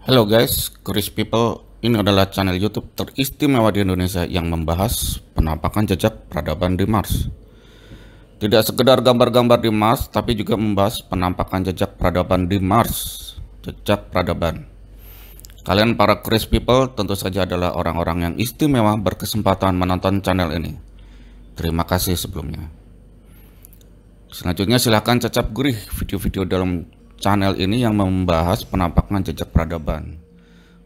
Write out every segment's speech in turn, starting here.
Halo guys, Curious People. Ini adalah channel YouTube teristimewa di Indonesia yang membahas penampakan jejak peradaban di Mars. Tidak sekedar gambar-gambar di Mars, tapi juga membahas penampakan jejak peradaban di Mars. Jejak peradaban. Kalian para Curious People tentu saja adalah orang-orang yang istimewa berkesempatan menonton channel ini. Terima kasih sebelumnya. Selanjutnya silahkan cacap gurih video-video dalam channel ini yang membahas penampakan jejak peradaban,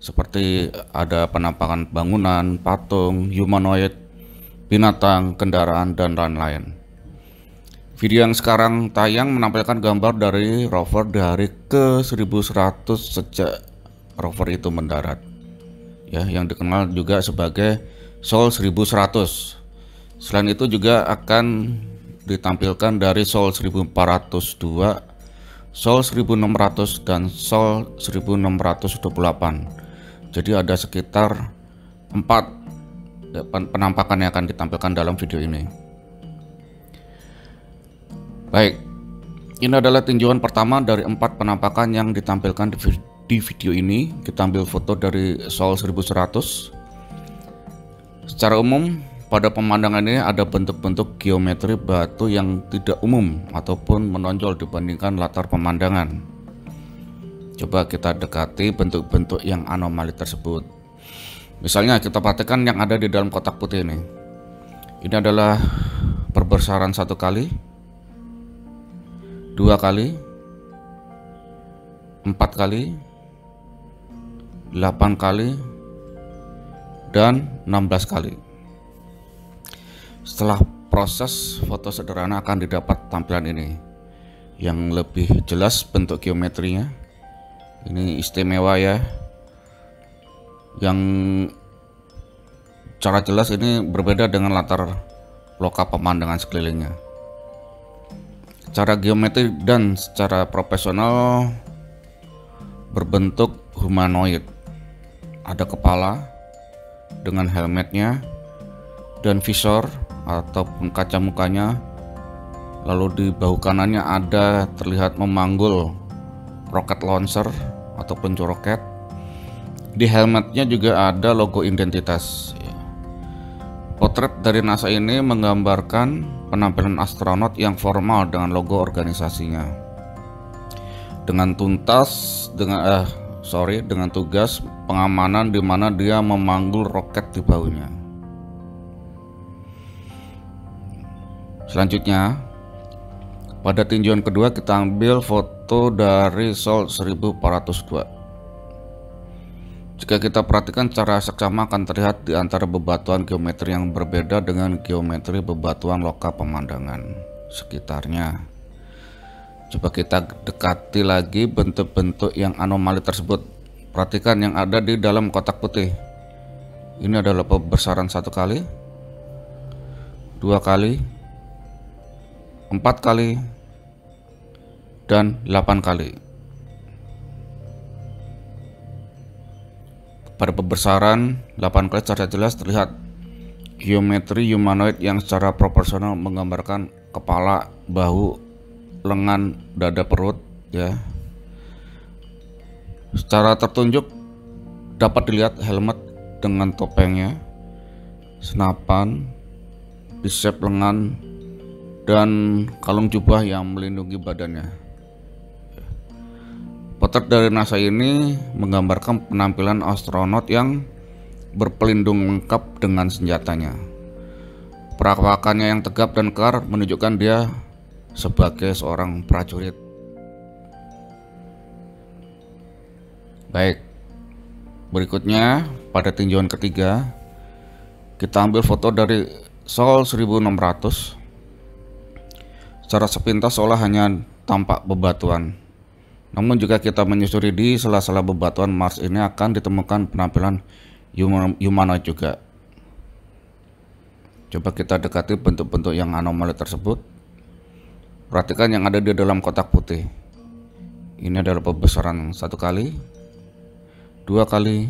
seperti ada penampakan bangunan, patung, humanoid, binatang, kendaraan, dan lain-lain. Video yang sekarang tayang menampilkan gambar dari rover di hari ke-1100 sejak rover itu mendarat, ya, yang dikenal juga sebagai Sol 1100. Selain itu juga akan ditampilkan dari Sol 1402, Sol 1600 dan Sol 1628. Jadi ada sekitar 4 penampakan yang akan ditampilkan dalam video ini. Baik, ini adalah tinjauan pertama dari 4 penampakan yang ditampilkan di video ini. Kita ambil foto dari Sol 1100. Secara umum pada pemandangan ini ada bentuk-bentuk geometri batu yang tidak umum ataupun menonjol dibandingkan latar pemandangan. Coba kita dekati bentuk-bentuk yang anomali tersebut. Misalnya kita perhatikan yang ada di dalam kotak putih ini. Ini adalah perbesaran 1 kali, 2 kali, 4 kali, 8 kali, dan 16 kali. Setelah proses foto sederhana akan didapat tampilan ini yang lebih jelas bentuk geometrinya. Ini istimewa ya, yang cara jelas ini berbeda dengan latar loka pemandangan sekelilingnya. Cara geometri dan secara profesional berbentuk humanoid. Ada kepala dengan helmetnya dan visor ataupun kaca mukanya, lalu di bahu kanannya ada terlihat memanggul roket launcher ataupun roket. Di helmetnya juga ada logo identitas. Potret dari NASA ini menggambarkan penampilan astronot yang formal dengan logo organisasinya, dengan dengan tugas pengamanan di mana dia memanggul roket di bahunya. Selanjutnya, pada tinjauan kedua kita ambil foto dari Sol 1402. Jika kita perhatikan secara seksama akan terlihat di antara bebatuan geometri yang berbeda dengan geometri bebatuan loka pemandangan sekitarnya. Coba kita dekati lagi bentuk-bentuk yang anomali tersebut. Perhatikan yang ada di dalam kotak putih. Ini adalah pembesaran 1 kali, 2 kali, 4 kali, dan 8 kali. Pada pembesaran 8 kali secara jelas terlihat geometri humanoid yang secara proporsional menggambarkan kepala, bahu, lengan, dada, perut, ya. Secara tertunjuk dapat dilihat helmet dengan topengnya, senapan, bicep lengan, dan kalung jubah yang melindungi badannya. Potret dari NASA ini menggambarkan penampilan astronot yang berpelindung lengkap dengan senjatanya. Perawakannya yang tegap dan kekar menunjukkan dia sebagai seorang prajurit. Baik, berikutnya pada tinjauan ketiga kita ambil foto dari Sol 1600. Secara sepintas seolah hanya tampak bebatuan. Namun jika kita menyusuri di sela-sela bebatuan Mars ini akan ditemukan penampilan humanoid juga. Coba kita dekati bentuk-bentuk yang anomali tersebut. Perhatikan yang ada di dalam kotak putih. Ini adalah pembesaran 1 kali, 2 kali,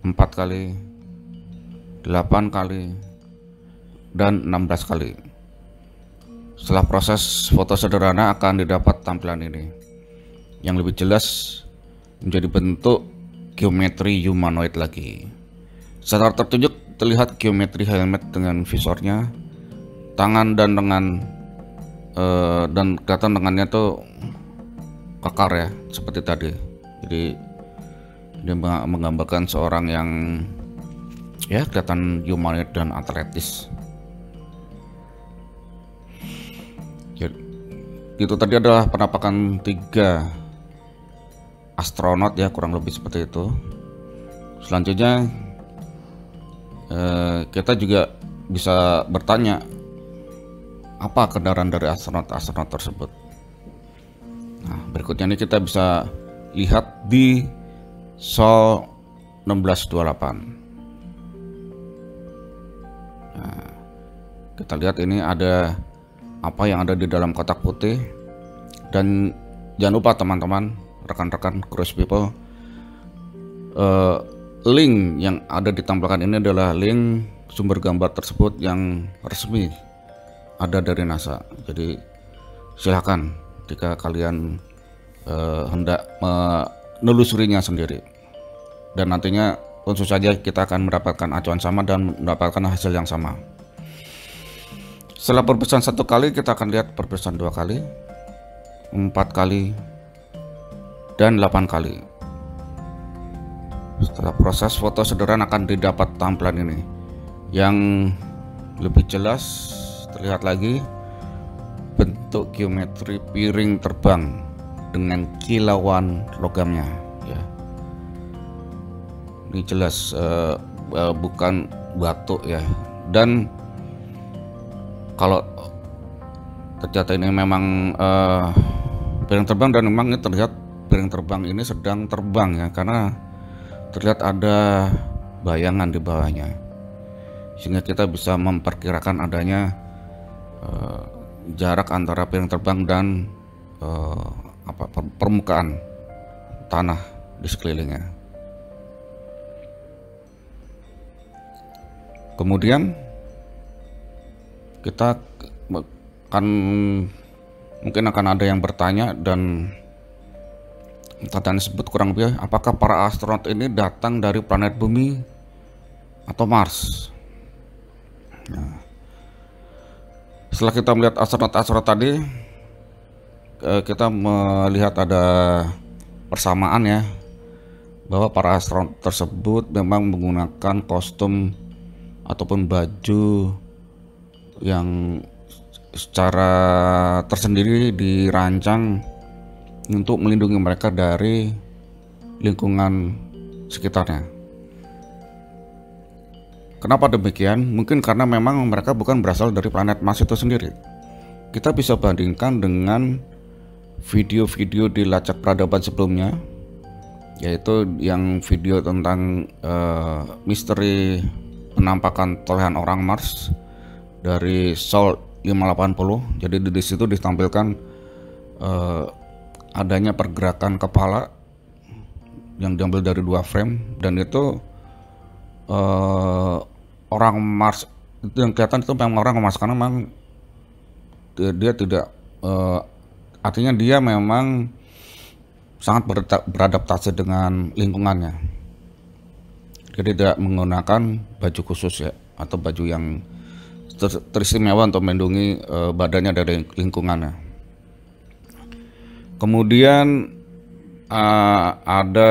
4 kali, 8 kali, dan 16 kali. Setelah proses foto sederhana akan didapat tampilan ini yang lebih jelas menjadi bentuk geometri humanoid lagi. Secara tertunjuk terlihat geometri helmet dengan visornya, tangan dan lengan, dan kelihatan lengannya tuh kekar ya, seperti tadi. Jadi dia menggambarkan seorang yang ya kelihatan humanoid dan atletis. Jadi, itu tadi adalah penampakan 3 astronot ya, kurang lebih seperti itu. Selanjutnya kita juga bisa bertanya apa kendaraan dari astronot tersebut. Nah, berikutnya ini kita bisa lihat di Sol 1628. Nah, kita lihat ini ada apa yang ada di dalam kotak putih, dan jangan lupa teman-teman, rekan-rekan cruise people, link yang ada ditampilkan ini adalah link sumber gambar tersebut yang resmi ada dari NASA. Jadi silakan jika kalian hendak menelusurinya sendiri, dan nantinya tentu saja kita akan mendapatkan acuan sama dan mendapatkan hasil yang sama. Setelah perpisahan 1 kali, kita akan lihat perpisahan 2 kali, 4 kali, dan 8 kali. Setelah proses foto sederhana akan didapat tampilan ini yang lebih jelas. Terlihat lagi bentuk geometri piring terbang dengan kilauan logamnya ya. Ini jelas bukan batu ya. Dan kalau ternyata ini memang piring terbang, dan memang ini terlihat piring terbang ini sedang terbang ya, karena terlihat ada bayangan di bawahnya, sehingga kita bisa memperkirakan adanya jarak antara piring terbang dan permukaan tanah di sekelilingnya. Kemudian kita mungkin akan ada yang bertanya, dan pertanyaan tersebut kurang lebih, apakah para astronot ini datang dari planet Bumi atau Mars? Nah, setelah kita melihat astronot tadi, kita melihat ada persamaan ya, bahwa para astronot tersebut memang menggunakan kostum ataupun baju yang secara tersendiri dirancang untuk melindungi mereka dari lingkungan sekitarnya. Kenapa demikian? Mungkin karena memang mereka bukan berasal dari planet Mars itu sendiri. Kita bisa bandingkan dengan video-video di Lacak Peradaban sebelumnya, yaitu yang video tentang misteri penampakan tolehan orang Mars dari Sol 580. Jadi di situ ditampilkan adanya pergerakan kepala yang diambil dari 2 frame, dan itu orang Mars itu yang kelihatan itu memang orang Mars, karena memang dia tidak artinya dia memang sangat beradaptasi dengan lingkungannya. Jadi tidak menggunakan baju khusus ya, atau baju yang teristimewa untuk melindungi badannya dari lingkungannya. Kemudian ada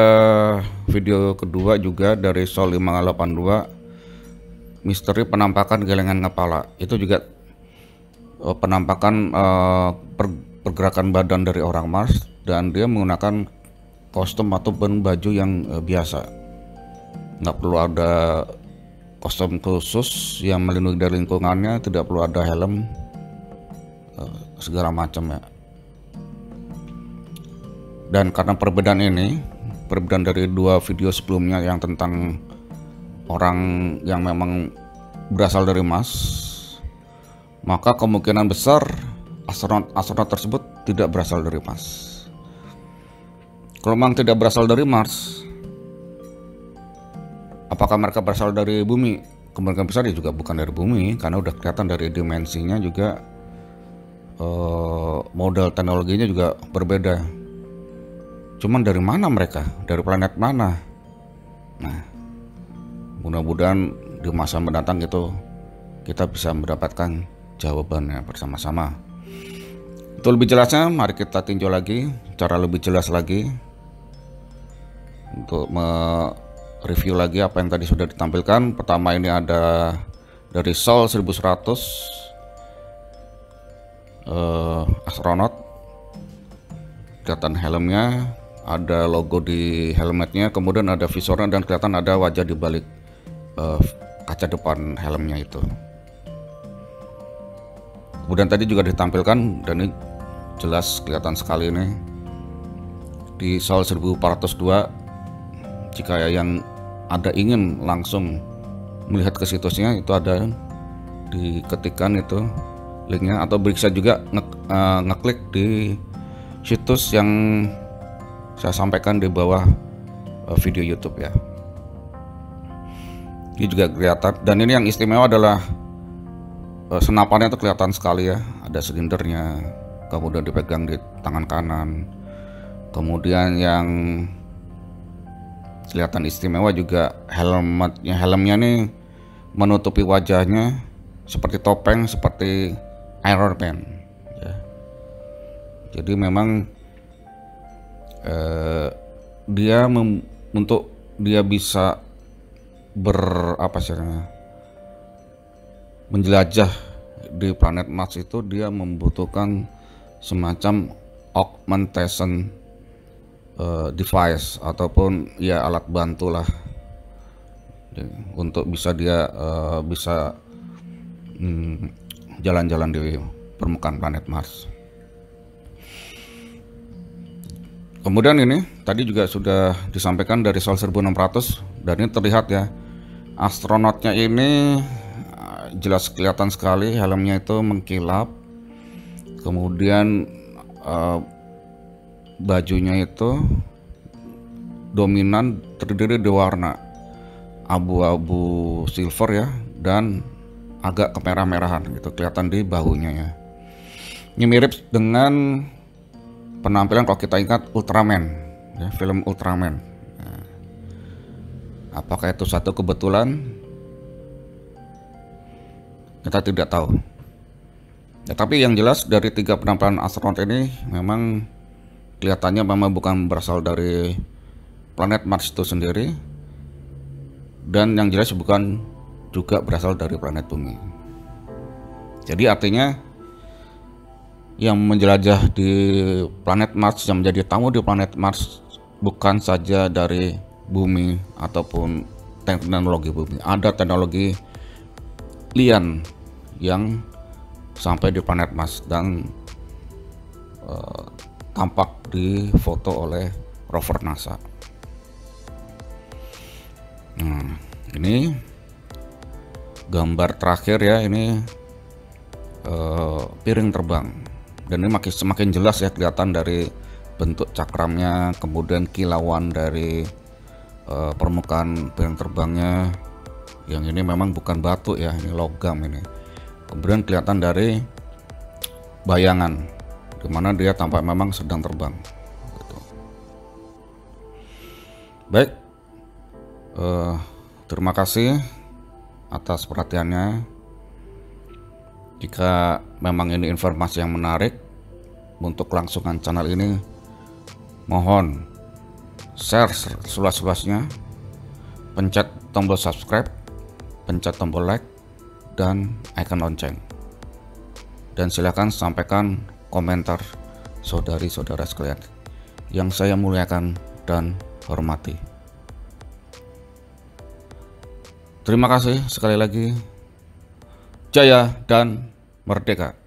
video kedua juga dari Sol 582, misteri penampakan gelengan kepala. Itu juga penampakan pergerakan badan dari orang Mars, dan dia menggunakan kostum ataupun baju yang biasa, nggak perlu ada kostum khusus yang melindungi dari lingkungannya, tidak perlu ada helm segala macam ya. Dan karena perbedaan dari 2 video sebelumnya yang tentang orang yang memang berasal dari Mars, maka kemungkinan besar astronot tersebut tidak berasal dari Mars. Kalau memang tidak berasal dari Mars, apakah mereka berasal dari Bumi? Kemungkinan besar dia juga bukan dari Bumi, karena udah kelihatan dari dimensinya juga, model teknologinya juga berbeda. Cuman dari mana mereka? Dari planet mana? Nah, mudah-mudahan di masa mendatang itu kita bisa mendapatkan jawabannya bersama-sama. Untuk lebih jelasnya, mari kita tinjau lagi cara lebih jelas lagi untuk mereview lagi apa yang tadi sudah ditampilkan. Pertama ini ada dari Sol 1100 astronot, kelihatan helmnya, ada logo di helmetnya, kemudian ada visornya dan kelihatan ada wajah di balik kaca depan helmnya itu. Kemudian tadi juga ditampilkan, dan ini jelas kelihatan sekali ini di Sol 1402. Jika yang ada ingin langsung melihat ke situsnya, itu ada diketikkan itu linknya, atau bisa juga ngeklik di situs yang saya sampaikan di bawah video YouTube ya. Ini juga kelihatan, dan ini yang istimewa adalah senapannya itu kelihatan sekali ya, ada silindernya, kemudian dipegang di tangan kanan. Kemudian yang kelihatan istimewa juga helmnya nih menutupi wajahnya seperti topeng, seperti Iron Man ya. Jadi memang untuk dia bisa menjelajah di planet Mars itu, dia membutuhkan semacam augmentation device ataupun ya alat bantu lah untuk bisa dia bisa jalan-jalan di permukaan planet Mars. Kemudian ini tadi juga sudah disampaikan dari Sol 1600, dan ini terlihat ya, astronotnya ini jelas kelihatan sekali helmnya itu mengkilap. Kemudian bajunya itu dominan terdiri dari warna abu-abu silver ya, dan agak kemerah-merahan gitu kelihatan di bahunya ya. Ini mirip dengan penampilan kalau kita ingat Ultraman ya, film Ultraman. Nah, apakah itu satu kebetulan? Kita tidak tahu. Ya, tapi yang jelas dari 3 penampilan astronot ini memang kelihatannya memang bukan berasal dari planet Mars itu sendiri, dan yang jelas bukan juga berasal dari planet bumi. Jadi artinya yang menjelajah di planet Mars, yang menjadi tamu di planet Mars, bukan saja dari bumi ataupun teknologi bumi, ada teknologi lian yang sampai di planet Mars dan tampak difoto oleh rover NASA. Nah, ini gambar terakhir ya, ini piring terbang, dan ini semakin jelas ya kelihatan dari bentuk cakramnya, kemudian kilauan dari permukaan piring terbangnya. Yang ini memang bukan batu ya, ini logam ini. Kemudian kelihatan dari bayangan dimana dia tampak memang sedang terbang gitu. Baik, terima kasih atas perhatiannya. Jika memang ini informasi yang menarik untuk kelangsungan channel ini, mohon share seluas-luasnya, pencet tombol subscribe, pencet tombol like, dan icon lonceng. Dan silakan sampaikan komentar saudari-saudara sekalian yang saya muliakan dan hormati. Terima kasih sekali lagi. Jaya dan merdeka.